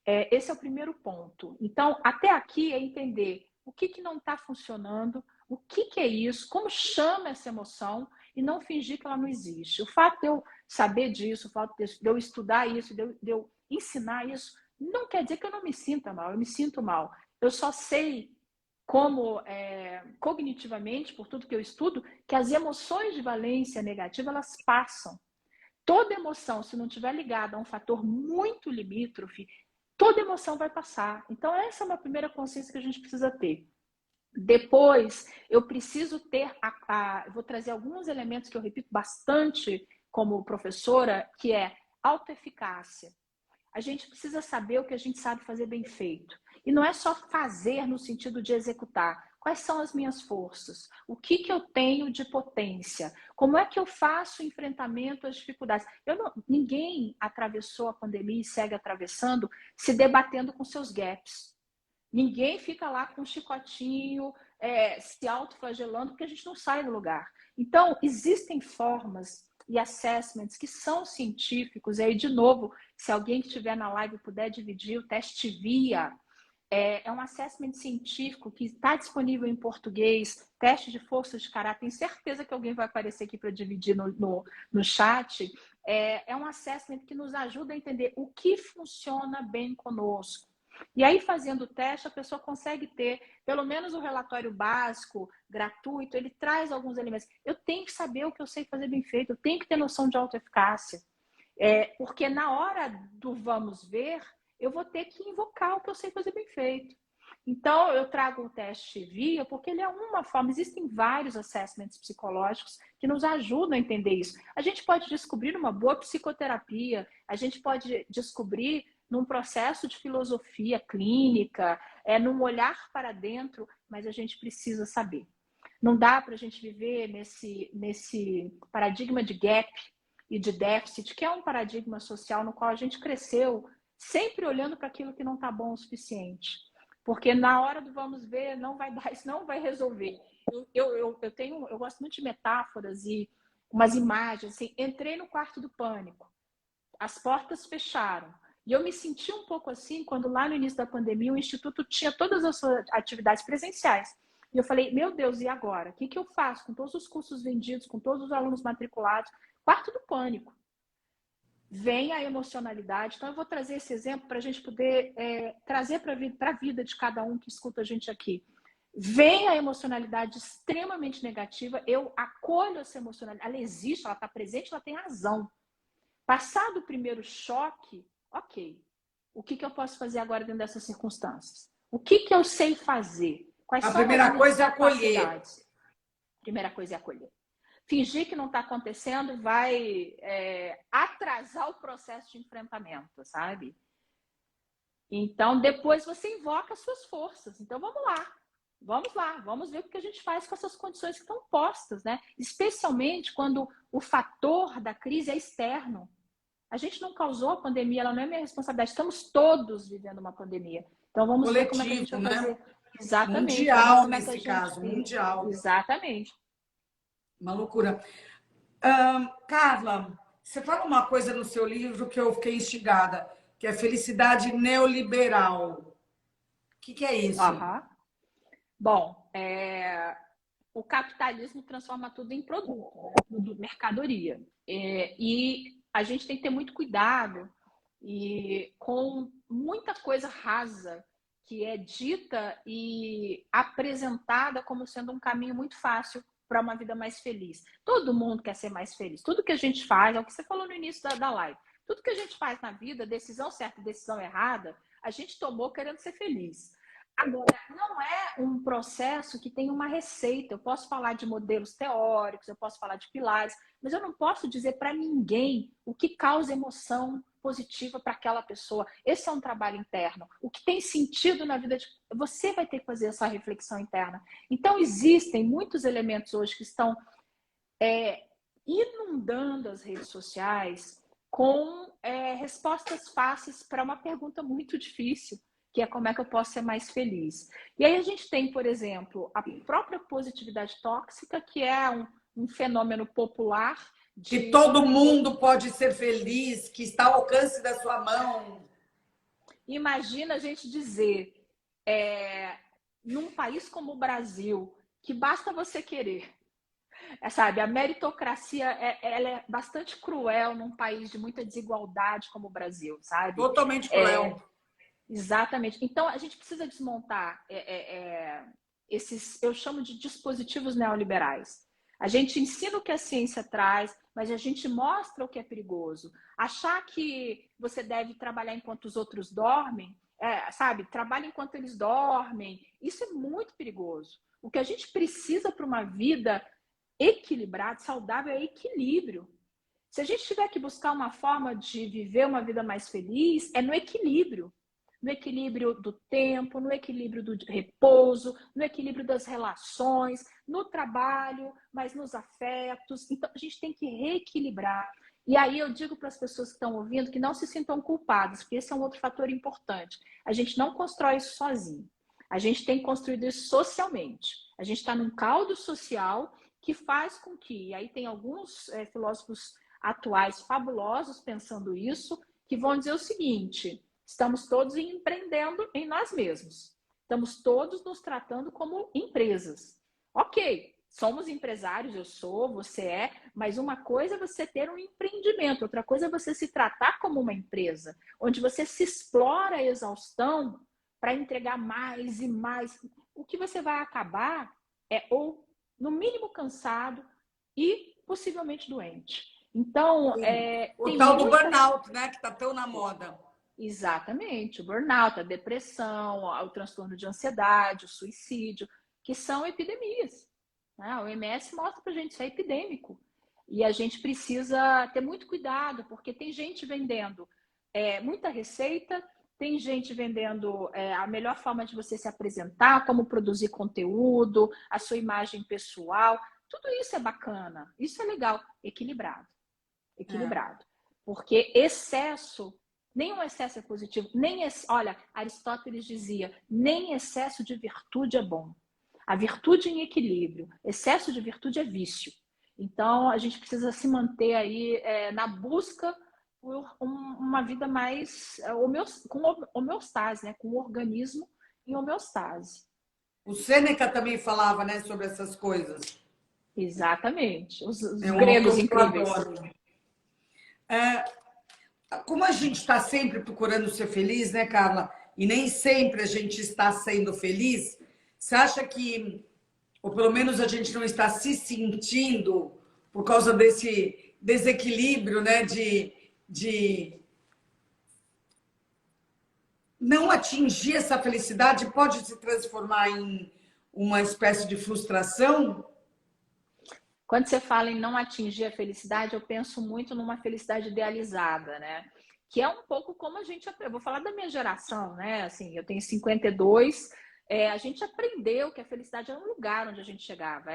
Esse é o primeiro ponto. Então, até aqui é entender o que não está funcionando, o que é isso, como chama essa emoção, e não fingir que ela não existe. O fato de eu saber disso, o fato de eu estudar isso, de eu ensinar isso, não quer dizer que eu não me sinta mal. Eu me sinto mal. Eu só sei como cognitivamente, por tudo que eu estudo, que as emoções de valência negativa, elas passam. Toda emoção, se não estiver ligada a um fator muito limítrofe, toda emoção vai passar. Então, essa é uma primeira consciência que a gente precisa ter. Depois, eu preciso ter, vou trazer alguns elementos que eu repito bastante como professora, que é autoeficácia. A gente precisa saber o que a gente sabe fazer bem feito. E não é só fazer no sentido de executar. Quais são as minhas forças? O que eu tenho de potência? Como é que eu faço o enfrentamento às dificuldades? Ninguém atravessou a pandemia e segue atravessando se debatendo com seus gaps. Ninguém fica lá com um chicotinho, se autoflagelando, porque a gente não sai do lugar. Então, existem formas e assessments que são científicos. E aí, de novo, se alguém que estiver na live puder dividir, o teste VIA é um assessment científico que está disponível em português, teste de força de caráter. Tenho certeza que alguém vai aparecer aqui para dividir no chat. É um assessment que nos ajuda a entender o que funciona bem conosco. E aí, fazendo o teste, a pessoa consegue ter, pelo menos o relatório básico, gratuito, ele traz alguns elementos. Eu tenho que saber o que eu sei fazer bem feito, eu tenho que ter noção de autoeficácia. Porque na hora do vamos ver, eu vou ter que invocar o que eu sei fazer bem feito. Então, eu trago o teste VIA, porque ele é uma forma. Existem vários assessments psicológicos que nos ajudam a entender isso. A gente pode descobrir uma boa psicoterapia, a gente pode descobrir num processo de filosofia clínica, num olhar para dentro, mas a gente precisa saber. Não dá para a gente viver nesse paradigma de gap e de déficit, que é um paradigma social no qual a gente cresceu sempre olhando para aquilo que não está bom o suficiente. Porque na hora do vamos ver, não vai dar, isso não vai resolver. Eu gosto muito de metáforas e umas imagens. Assim, entrei no quarto do pânico, as portas fecharam. E eu me senti um pouco assim quando lá no início da pandemia o Instituto tinha todas as suas atividades presenciais. E eu falei, meu Deus, e agora? O que eu faço com todos os cursos vendidos, com todos os alunos matriculados? Quarto do pânico. Vem a emocionalidade. Então, eu vou trazer esse exemplo para a gente poder trazer para a vida de cada um que escuta a gente aqui. Vem a emocionalidade extremamente negativa, eu acolho essa emocionalidade. Ela existe, ela está presente, ela tem razão. Passado o primeiro choque, ok. O que eu posso fazer agora dentro dessas circunstâncias? O que eu sei fazer? Quais são as minhas capacidades? A primeira coisa é acolher. Primeira coisa é acolher. Fingir que não está acontecendo vai atrasar o processo de enfrentamento, sabe? Então, depois você invoca as suas forças. Então, vamos lá, vamos ver o que a gente faz com essas condições que estão postas, né? Especialmente quando o fator da crise é externo. A gente não causou a pandemia, ela não é minha responsabilidade. Estamos todos vivendo uma pandemia. Então, vamos ver como é que a gente vai fazer. Exatamente.
Mundial, nesse caso, mundial.
Exatamente.
Uma loucura. Carla, você fala uma coisa no seu livro que eu fiquei instigada, que é felicidade neoliberal. O que é isso?
Bom, o capitalismo transforma tudo em produto, mercadoria. E a gente tem que ter muito cuidado com muita coisa rasa que é dita e apresentada como sendo um caminho muito fácil para uma vida mais feliz. Todo mundo quer ser mais feliz. Tudo que a gente faz, é o que você falou no início da live, tudo que a gente faz na vida, decisão certa, decisão errada, a gente tomou querendo ser feliz. Agora, não é um processo que tem uma receita. Eu posso falar de modelos teóricos, eu posso falar de pilares, mas eu não posso dizer para ninguém o que causa emoção positiva para aquela pessoa. Esse é um trabalho interno. O que tem sentido na vida de... Você vai ter que fazer essa reflexão interna. Então, existem muitos elementos hoje que estão inundando as redes sociais com respostas fáceis para uma pergunta muito difícil, que é como é que eu posso ser mais feliz. E aí a gente tem, por exemplo, a própria positividade tóxica, que é um fenômeno popular.
Que todo mundo pode ser feliz, que está ao alcance da sua mão.
Imagina a gente dizer, num país como o Brasil, que basta você querer. Sabe, a meritocracia ela é bastante cruel num país de muita desigualdade como o Brasil, sabe?
Totalmente cruel.
Exatamente. Então, a gente precisa desmontar esses, eu chamo de dispositivos neoliberais. A gente ensina o que a ciência traz, mas a gente mostra o que é perigoso. Achar que você deve trabalhar enquanto os outros dormem sabe, trabalham enquanto eles dormem. Isso é muito perigoso. O que a gente precisa para uma vida equilibrada, saudável, é equilíbrio. Se a gente tiver que buscar uma forma de viver uma vida mais feliz, é no equilíbrio. No equilíbrio do tempo, no equilíbrio do repouso, no equilíbrio das relações, no trabalho, mas nos afetos. Então, a gente tem que reequilibrar. E aí eu digo para as pessoas que estão ouvindo que não se sintam culpadas, porque esse é um outro fator importante. A gente não constrói isso sozinho. A gente tem construído isso socialmente. A gente está num caldo social que faz com que, e aí tem alguns filósofos atuais fabulosos pensando isso, que vão dizer o seguinte: estamos todos empreendendo em nós mesmos. Estamos todos nos tratando como empresas. Ok, somos empresários, eu sou, você é, mas uma coisa é você ter um empreendimento, outra coisa é você se tratar como uma empresa, onde você se explora a exaustão para entregar mais e mais. O que você vai acabar é, ou, no mínimo, cansado e possivelmente doente. Então,
o tal do burnout, né? Que está tão na moda.
Exatamente, o burnout, a depressão, o transtorno de ansiedade, o suicídio, que são epidemias. Né? O OMS mostra para a gente isso é epidêmico. E a gente precisa ter muito cuidado, porque tem gente vendendo muita receita, tem gente vendendo a melhor forma de você se apresentar, como produzir conteúdo, a sua imagem pessoal. Tudo isso é bacana, isso é legal, equilibrado. Equilibrado. Porque excesso, nenhum excesso é positivo. Olha, Aristóteles dizia, nem excesso de virtude é bom. A virtude em equilíbrio, excesso de virtude é vício. Então, a gente precisa se manter aí na busca por uma vida mais com homeostase, né? Com o organismo em homeostase.
O Sêneca também falava, né, sobre essas coisas.
Exatamente. Os gregos incríveis.
Como a gente está sempre procurando ser feliz, né, Carla? E nem sempre a gente está sendo feliz. Você acha que, ou pelo menos a gente não está se sentindo por causa desse desequilíbrio, né, de não atingir essa felicidade, pode se transformar em uma espécie de frustração?
Quando você fala em não atingir a felicidade, eu penso muito numa felicidade idealizada, né? Que é um pouco como a gente... Eu vou falar da minha geração, né? Assim, eu tenho 52, a gente aprendeu que a felicidade era um lugar onde a gente chegava.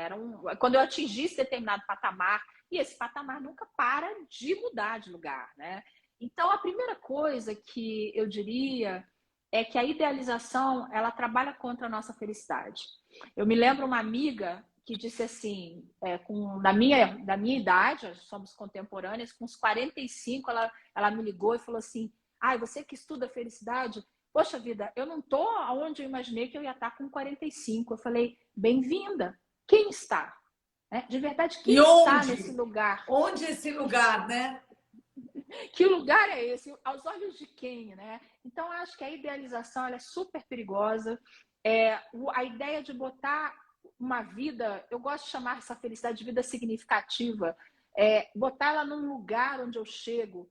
Quando eu atingisse determinado patamar, e esse patamar nunca para de mudar de lugar, né? Então, a primeira coisa que eu diria é que a idealização, ela trabalha contra a nossa felicidade. Eu me lembro uma amiga que disse assim, da minha idade, somos contemporâneas, com uns 45, ela me ligou e falou assim, você que estuda felicidade, poxa vida, eu não estou onde eu imaginei que eu ia estar com 45. Eu falei, bem-vinda, quem está? De verdade, quem está nesse lugar?
Onde é esse lugar, né?
Que lugar é esse? Aos olhos de quem, né? Então, eu acho que a idealização ela é super perigosa. A ideia de botar uma vida, eu gosto de chamar essa felicidade de vida significativa, botar ela num lugar onde eu chego,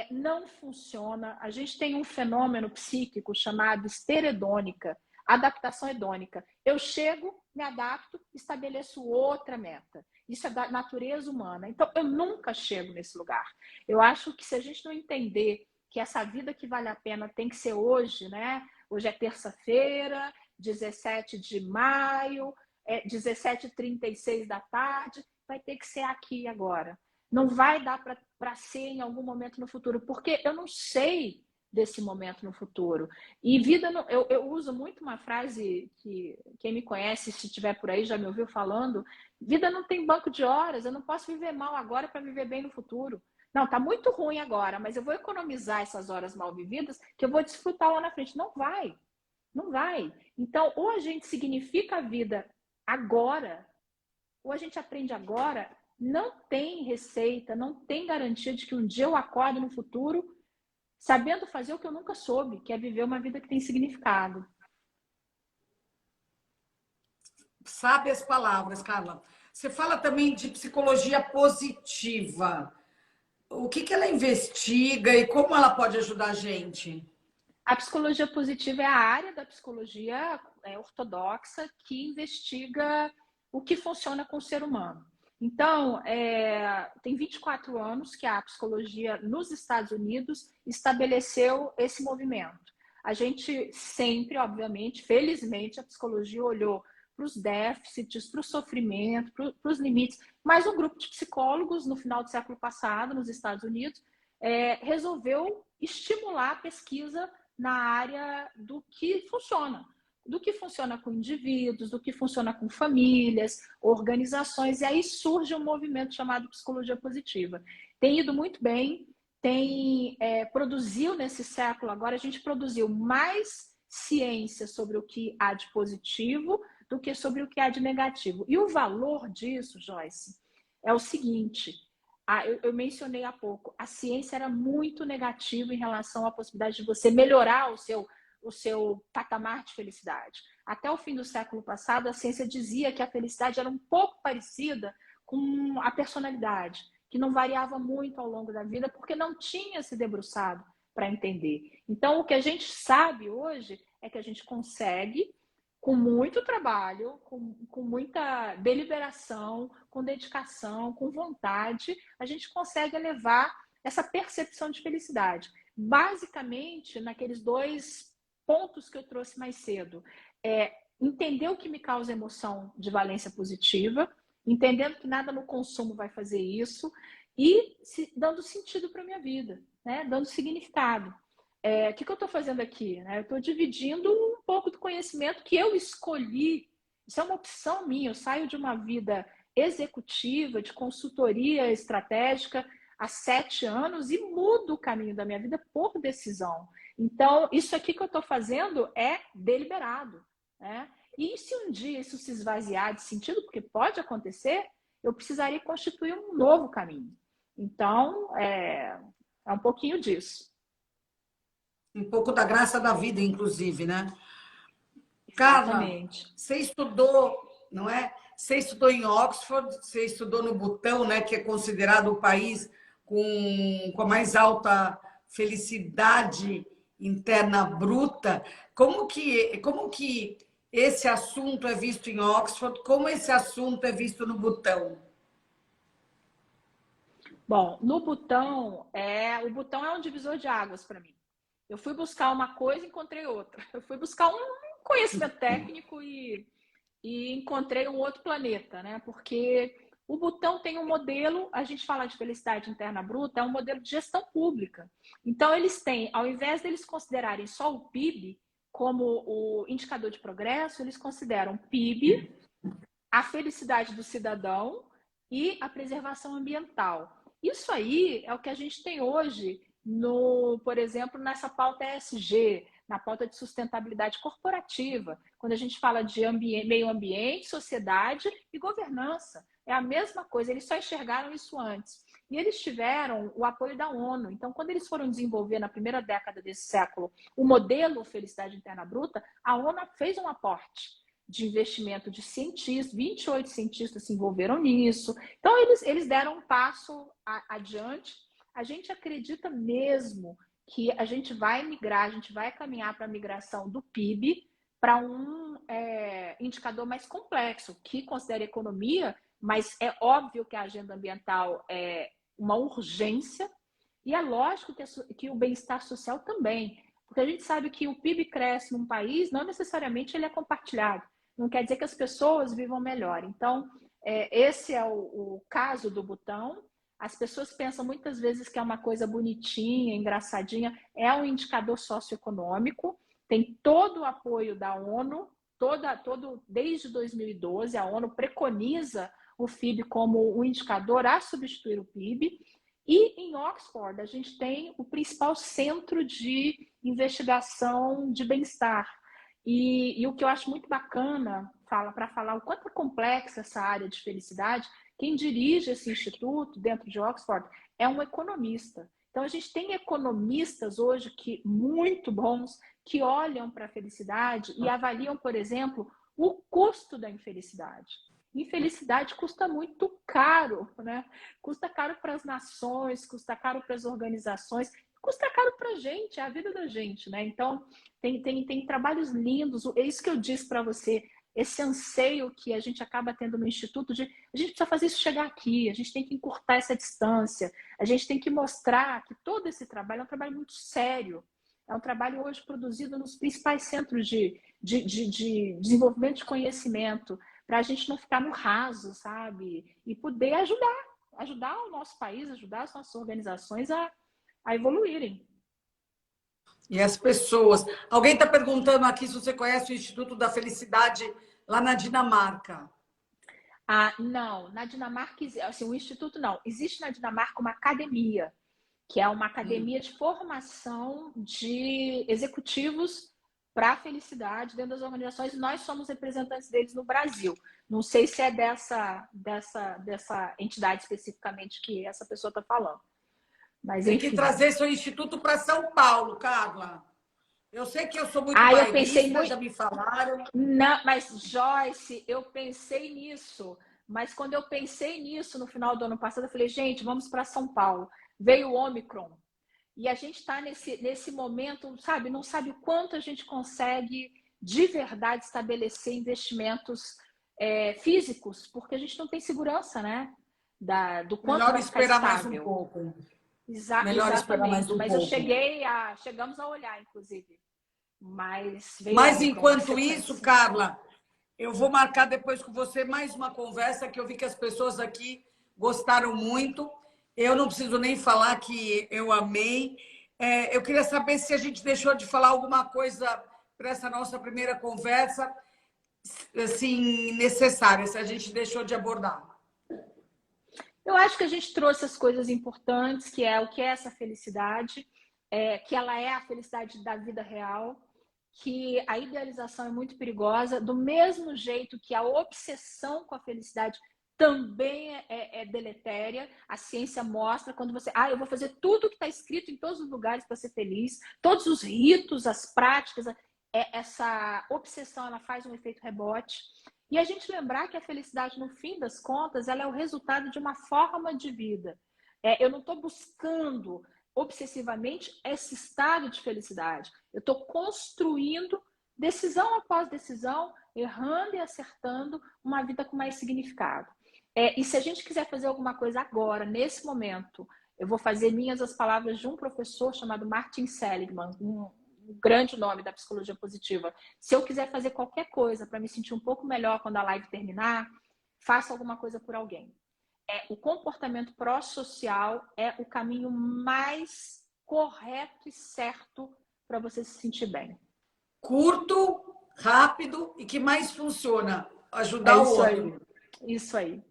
não funciona. A gente tem um fenômeno psíquico chamado esteredônica, adaptação hedônica. Eu chego, me adapto, estabeleço outra meta. Isso é da natureza humana. Então, eu nunca chego nesse lugar. Eu acho que se a gente não entender que essa vida que vale a pena tem que ser hoje, né? Hoje é terça-feira, 17 de maio, 17h36 da tarde, vai ter que ser aqui agora. Não vai dar para ser em algum momento no futuro, porque eu não sei desse momento no futuro. E vida, eu uso muito uma frase que quem me conhece, se estiver por aí, já me ouviu falando, vida não tem banco de horas, eu não posso viver mal agora para viver bem no futuro. Não, tá muito ruim agora, mas eu vou economizar essas horas mal vividas que eu vou desfrutar lá na frente. Não vai. Não vai. Então, ou a gente significa a vida agora, ou a gente aprende agora, não tem receita, não tem garantia de que um dia eu acordo no futuro sabendo fazer o que eu nunca soube, que é viver uma vida que tem significado.
Sabe as palavras, Carla. Você fala também de psicologia positiva. O que ela investiga e como ela pode ajudar a gente?
A psicologia positiva é a área da psicologia ortodoxa que investiga o que funciona com o ser humano. Então, tem 24 anos que a psicologia nos Estados Unidos estabeleceu esse movimento. A gente sempre, obviamente, felizmente, a psicologia olhou para os déficits, para o sofrimento, para os limites, mas um grupo de psicólogos, no final do século passado, nos Estados Unidos, resolveu estimular a pesquisa na área do que funciona com indivíduos, do que funciona com famílias, organizações, e aí surge um movimento chamado psicologia positiva. Tem ido muito bem, produziu nesse século agora, a gente produziu mais ciência sobre o que há de positivo do que sobre o que há de negativo. E o valor disso, Joyce, é o seguinte: eu mencionei há pouco, a ciência era muito negativa em relação à possibilidade de você melhorar o seu patamar de felicidade. Até o fim do século passado, a ciência dizia que a felicidade era um pouco parecida com a personalidade, que não variava muito ao longo da vida, porque não tinha se debruçado para entender. Então, o que a gente sabe hoje é que a gente consegue, com muito trabalho, com muita deliberação, com dedicação, com vontade, a gente consegue elevar essa percepção de felicidade. Basicamente, naqueles 2 pontos que eu trouxe mais cedo, entender o que me causa emoção de valência positiva, entendendo que nada no consumo vai fazer isso e dando sentido para a minha vida, né? Dando significado. O que eu estou fazendo aqui? Né? Eu estou dividindo um pouco do conhecimento que eu escolhi. Isso é uma opção minha. Eu saio de uma vida executiva, de consultoria estratégica há 7 anos e mudo o caminho da minha vida por decisão. Então, isso aqui que eu estou fazendo é deliberado, né? E se um dia isso se esvaziar de sentido, porque pode acontecer, eu precisaria constituir um novo caminho. Então, é um pouquinho disso.
Um pouco da graça da vida, inclusive, né? Carla,
Exatamente.
você estudou, não é? Você estudou em Oxford, você estudou no Butão, né? Que é considerado o país com a mais alta felicidade interna bruta. Como que esse assunto é visto em Oxford? Como esse assunto é visto no Butão?
Bom, no Butão, o Butão é um divisor de águas para mim. Eu fui buscar uma coisa e encontrei outra. Eu fui buscar um conhecimento técnico e encontrei um outro planeta, né? Porque o Butão tem um modelo, a gente fala de felicidade interna bruta, é um modelo de gestão pública. Então, eles têm, ao invés deles considerarem só o PIB como o indicador de progresso, eles consideram PIB, a felicidade do cidadão e a preservação ambiental. Isso aí é o que a gente tem hoje, por exemplo, nessa pauta ESG, na pauta de sustentabilidade corporativa, quando a gente fala de meio ambiente, sociedade e governança. É a mesma coisa, eles só enxergaram isso antes. E eles tiveram o apoio da ONU. Então, quando eles foram desenvolver na primeira década desse século o modelo Felicidade Interna Bruta, a ONU fez um aporte de investimento de cientistas, 28 cientistas se envolveram nisso. Então, eles deram um passo adiante. A gente acredita mesmo que a gente vai migrar, a gente vai caminhar para a migração do PIB para um indicador mais complexo, que considera a economia, mas é óbvio que a agenda ambiental é uma urgência, e é lógico que o bem-estar social também, porque a gente sabe que o PIB cresce num país, não necessariamente ele é compartilhado. Não quer dizer que as pessoas vivam melhor. Então, esse é o caso do Butão. As pessoas pensam muitas vezes que é uma coisa bonitinha, engraçadinha. É um indicador socioeconômico, tem todo o apoio da ONU, desde 2012, a ONU preconiza o PIB como um indicador a substituir o PIB. E em Oxford, a gente tem o principal centro de investigação de bem-estar. E o que eu acho muito bacana, para falar o quanto é complexa essa área de felicidade, quem dirige esse instituto dentro de Oxford é um economista. Então, a gente tem economistas hoje muito bons que olham para a felicidade e avaliam, por exemplo, o custo da infelicidade. Infelicidade custa muito caro, né? Custa caro para as nações, custa caro para as organizações, custa caro para a gente, é a vida da gente, né? Então, tem trabalhos lindos, é isso que eu disse para você, esse anseio que a gente acaba tendo no Instituto de a gente precisa fazer isso chegar aqui, a gente tem que encurtar essa distância, a gente tem que mostrar que todo esse trabalho é um trabalho muito sério, é um trabalho hoje produzido nos principais centros de desenvolvimento de conhecimento, para a gente não ficar no raso, sabe? E poder ajudar o nosso país, ajudar as nossas organizações a evoluírem.
E as pessoas. Alguém está perguntando aqui se você conhece o Instituto da Felicidade lá na Dinamarca.
Ah, não, na Dinamarca, assim, o Instituto não. Existe na Dinamarca uma academia, que é uma academia de formação de executivos para a felicidade dentro das organizações. Nós somos representantes deles no Brasil. Não sei se é dessa entidade especificamente que essa pessoa está falando. Mas,
Tem
enfim.
que trazer seu instituto para São Paulo, Carla. Eu sei que eu sou muito
eu pensei muito...
já me falaram.
Não, mas, Joyce, eu pensei nisso. Mas quando eu pensei nisso no final do ano passado, eu falei, gente, vamos para São Paulo. Veio o Ômicron. E a gente está nesse momento, sabe? Não sabe o quanto a gente consegue, de verdade, estabelecer investimentos físicos, porque a gente não tem segurança, né? Do quanto
Melhor
vai ficar
esperar
estável.
mais um pouco.
Melhor esperar mais um
pouco.
Mas chegamos a olhar, inclusive. Mas
enquanto isso, Carla, eu vou marcar depois com você mais uma conversa, que eu vi que as pessoas aqui gostaram muito. Eu não preciso nem falar que eu amei. Eu queria saber se a gente deixou de falar alguma coisa para essa nossa primeira conversa, assim, necessária, se a gente deixou de abordar.
Eu acho que a gente trouxe as coisas importantes, que é o que é essa felicidade, que ela é a felicidade da vida real, que a idealização é muito perigosa, do mesmo jeito que a obsessão com a felicidade também é deletéria. A ciência mostra quando você... eu vou fazer tudo que está escrito em todos os lugares para ser feliz, todos os ritos, as práticas, essa obsessão ela faz um efeito rebote. E a gente lembrar que a felicidade, no fim das contas, ela é o resultado de uma forma de vida. Eu não estou buscando obsessivamente esse estado de felicidade. Eu estou construindo, decisão após decisão, errando e acertando, uma vida com mais significado. E se a gente quiser fazer alguma coisa agora, nesse momento, eu vou fazer minhas as palavras de um professor chamado Martin Seligman, um grande nome da psicologia positiva. Se eu quiser fazer qualquer coisa para me sentir um pouco melhor quando a live terminar, faça alguma coisa por alguém. O comportamento pró-social é o caminho mais correto e certo para você se sentir bem.
Curto, rápido e que mais funciona. Ajudar o outro.
Isso aí.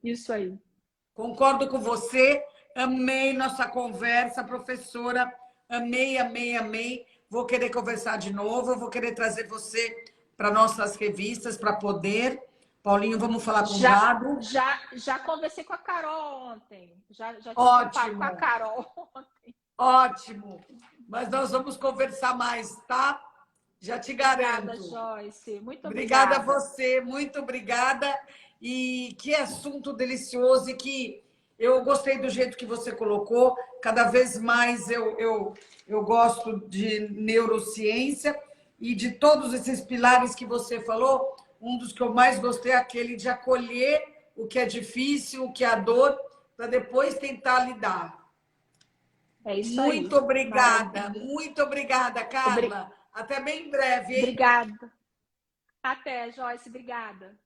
Concordo com você. Amei nossa conversa, professora. Amei. Vou querer conversar de novo. Eu vou querer trazer você para nossas revistas, para poder. Paulinho, vamos falar com o Dado.
Já conversei com a Carol ontem. Já tive
Ótimo.
Com a Carol ontem.
Ótimo. Mas nós vamos conversar mais, tá? Já te garanto.
Obrigada, Joyce. Muito
obrigada.
Obrigada
a você. Muito obrigada. E que assunto delicioso e que eu gostei do jeito que você colocou. Cada vez mais eu gosto de neurociência e de todos esses pilares que você falou. Um dos que eu mais gostei é aquele de acolher o que é difícil, o que é a dor, para depois tentar lidar.
É isso aí.
Muito obrigada, Carla. Até bem em breve, hein?
Obrigada. Até, Joyce. Obrigada.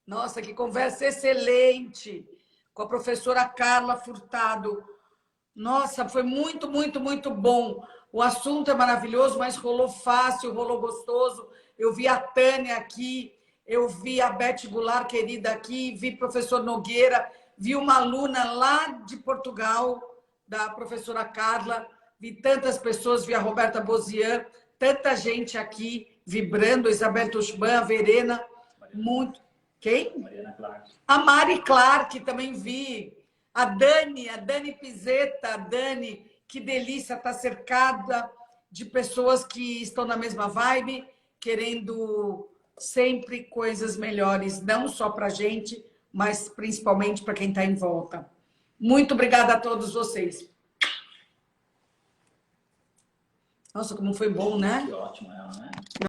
Nossa, que conversa excelente com a professora Carla Furtado. Nossa, foi muito bom. O assunto é maravilhoso, mas rolou fácil, rolou gostoso. Eu vi a Tânia aqui, eu vi a Beth Goulart, querida, aqui, vi o professor Nogueira, vi uma aluna lá de Portugal, da professora Carla, vi tantas pessoas, vi a Roberta Bozian, tanta gente aqui vibrando, Isabel Tuxban, a Verena, muito. Quem?
Mariana Clark.
A Mari Clark também vi. A Dani Pizeta, Dani, que delícia, está cercada de pessoas que estão na mesma vibe, querendo sempre coisas melhores, não só para a gente, mas principalmente para quem está em volta. Muito obrigada a todos vocês. Nossa, como foi bom, né?
Que ótimo ela, né?